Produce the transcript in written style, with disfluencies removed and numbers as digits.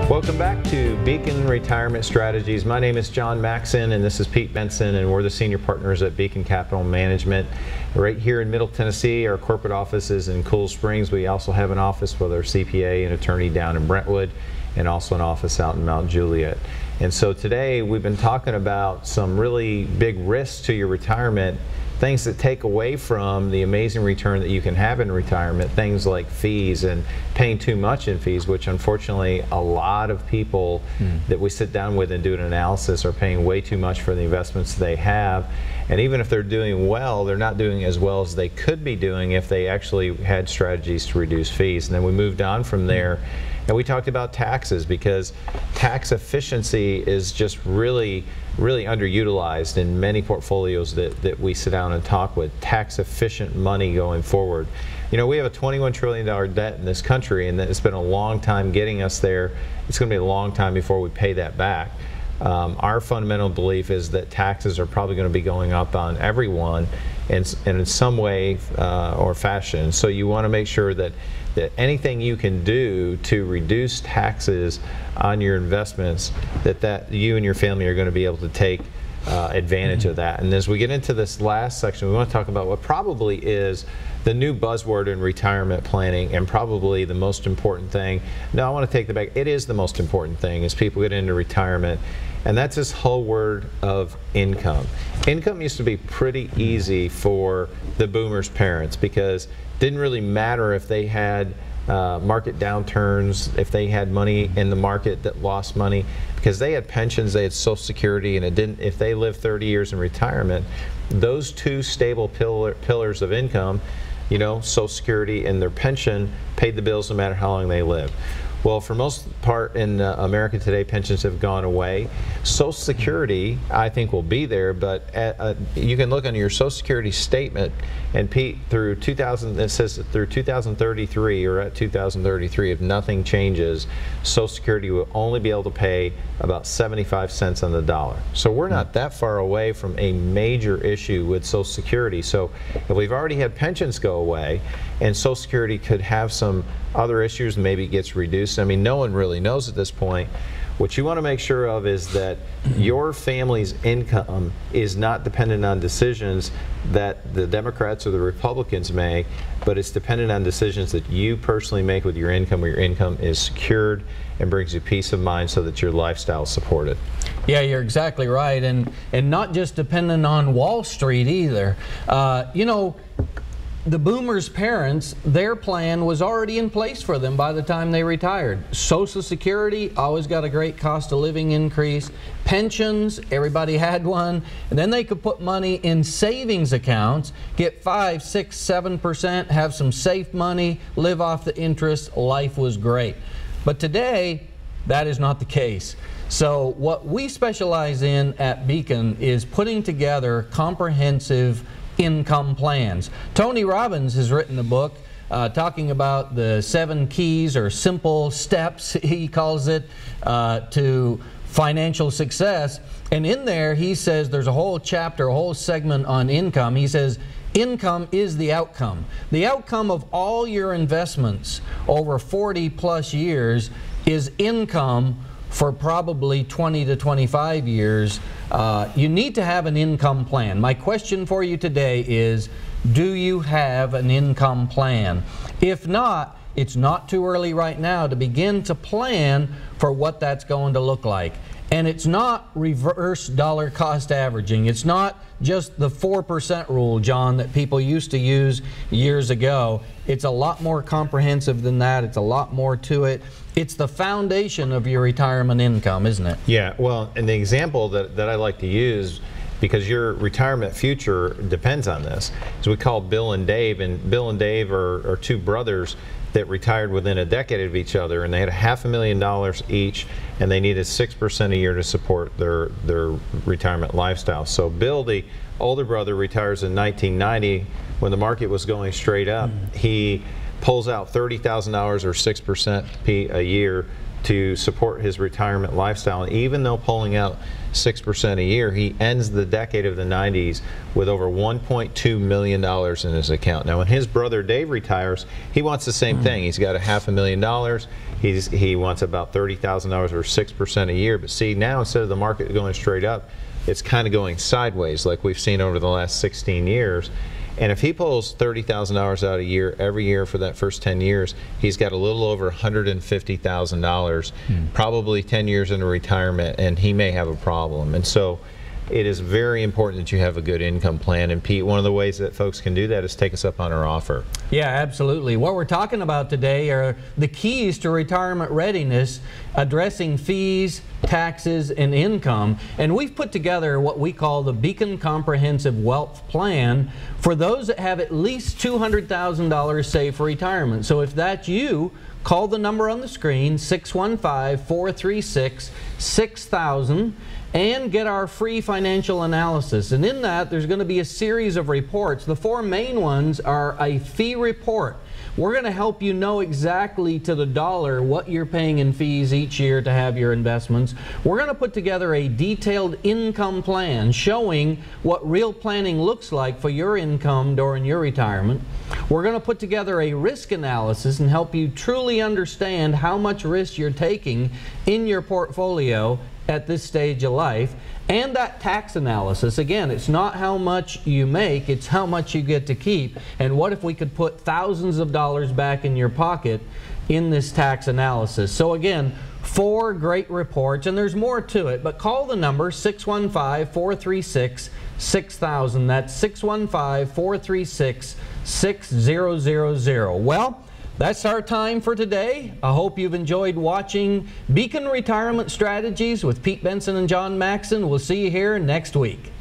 Welcome back to Beacon Retirement Strategies. My name is John Maxon and this is Pete Benson, and we're the senior partners at Beacon Capital Management. Right here in Middle Tennessee, our corporate office is in Cool Springs. We also have an office with our CPA and attorney down in Brentwood, and also an office out in Mount Juliet. And so today we've been talking about some really big risks to your retirement, things that take away from the amazing return that you can have in retirement, things like fees and paying too much in fees, which unfortunately a lot of people that we sit down with and do an analysis are paying way too much for the investments they have. And even if they're doing well, they're not doing as well as they could be doing if they actually had strategies to reduce fees. And then we moved on from there and we talked about taxes, because tax efficiency is just really underutilized in many portfolios that we sit down and talk with. Tax efficient money going forward. You know, we have a $21 trillion debt in this country, and it's been a long time getting us there. It's going to be a long time before we pay that back. Our fundamental belief is that taxes are probably going to be going up on everyone and in some way or fashion. So you want to make sure that anything you can do to reduce taxes on your investments, that you and your family are going to be able to take advantage of that. And as we get into this last section, we want to talk about what probably is the new buzzword in retirement planning, and probably the most important thing. No, I want to take that back. It is the most important thing as people get into retirement, and that's this whole word of income. Income used to be pretty easy for the boomers' parents, because it didn't really matter if they had market downturns, if they had money in the market that lost money, because they had pensions, they had Social Security, and it didn't. If they lived 30 years in retirement, those two stable pillars of income, you know, Social Security and their pension, paid the bills no matter how long they lived. Well, for most part in America today, pensions have gone away. Social Security, I think, will be there, but you can look on your Social Security statement, and Pete, through 2000, it says that through 2033 or at 2033, if nothing changes, Social Security will only be able to pay about 75 cents on the dollar. So we're not that far away from a major issue with Social Security. So if we've already had pensions go away, and Social Security could have some other issues, maybe it gets reduced. I mean, no one really knows at this point. What you want to make sure of is that your family's income is not dependent on decisions that the Democrats or the Republicans make, but it's dependent on decisions that you personally make with your income, where your income is secured and brings you peace of mind so that your lifestyle is supported. Yeah, you're exactly right, and not just dependent on Wall Street either. You know, the boomers' parents, their plan was already in place for them by the time they retired. Social Security always got a great cost of living increase. Pensions, everybody had one. And then they could put money in savings accounts, get 5, 6, 7%, have some safe money, live off the interest. Life was great. But today, that is not the case. So what we specialize in at Beacon is putting together comprehensive income plans. Tony Robbins has written a book talking about the 7 keys or simple steps, he calls it, to financial success. And in there he says, there's a whole chapter, a whole segment on income. He says, income is the outcome. The outcome of all your investments over 40 plus years is income for probably 20 to 25 years. You need to have an income plan. My question for you today is, do you have an income plan? If not, it's not too early right now to begin to plan for what that's going to look like. And it's not reverse dollar cost averaging. It's not just the 4% rule, John, that people used to use years ago. It's a lot more comprehensive than that. It's a lot more to it. It's the foundation of your retirement income, isn't it? Yeah, well, and the example that I like to use, because your retirement future depends on this, is we call Bill and Dave, and Bill and Dave are two brothers that retired within a decade of each other, and they had $500,000 each, and they needed 6% a year to support their retirement lifestyle. So Bill, the older brother, retires in 1990 when the market was going straight up. He pulls out $30,000 or 6% a year to support his retirement lifestyle. And even though pulling out 6% a year, he ends the decade of the 90s with over $1.2 million in his account. Now, when his brother Dave retires, he wants the same thing. He's got a $500,000. He wants about $30,000 or 6% a year. But see, now instead of the market going straight up, it's kind of going sideways like we've seen over the last 16 years. And if he pulls $30,000 out a year every year for that first 10 years, he's got a little over $150,000, probably 10 years into retirement, and he may have a problem. And so it is very important that you have a good income plan. And Pete, one of the ways that folks can do that is take us up on our offer. Yeah, absolutely. What we're talking about today are the keys to retirement readiness, addressing fees, taxes, and income. And we've put together what we call the Beacon Comprehensive Wealth Plan for those that have at least $200,000 saved for retirement. So if that's you, call the number on the screen, 615-436-6000, and get our free financial analysis. And in that, there's going to be a series of reports. The four main ones are a fee report. We're going to help you know exactly to the dollar what you're paying in fees each year to have your investments. We're going to put together a detailed income plan showing what real planning looks like for your income during your retirement. We're going to put together a risk analysis and help you truly understand how much risk you're taking in your portfolio at this stage of life. And that tax analysis, again, it's not how much you make, it's how much you get to keep. And what if we could put thousands of dollars back in your pocket in this tax analysis? So again, 4 great reports, and there's more to it, but call the number 615-436-6000. That's 615-436-6000. Well, that's our time for today. I hope you've enjoyed watching Beacon Retirement Strategies with Pete Benson and John Maxson. We'll see you here next week.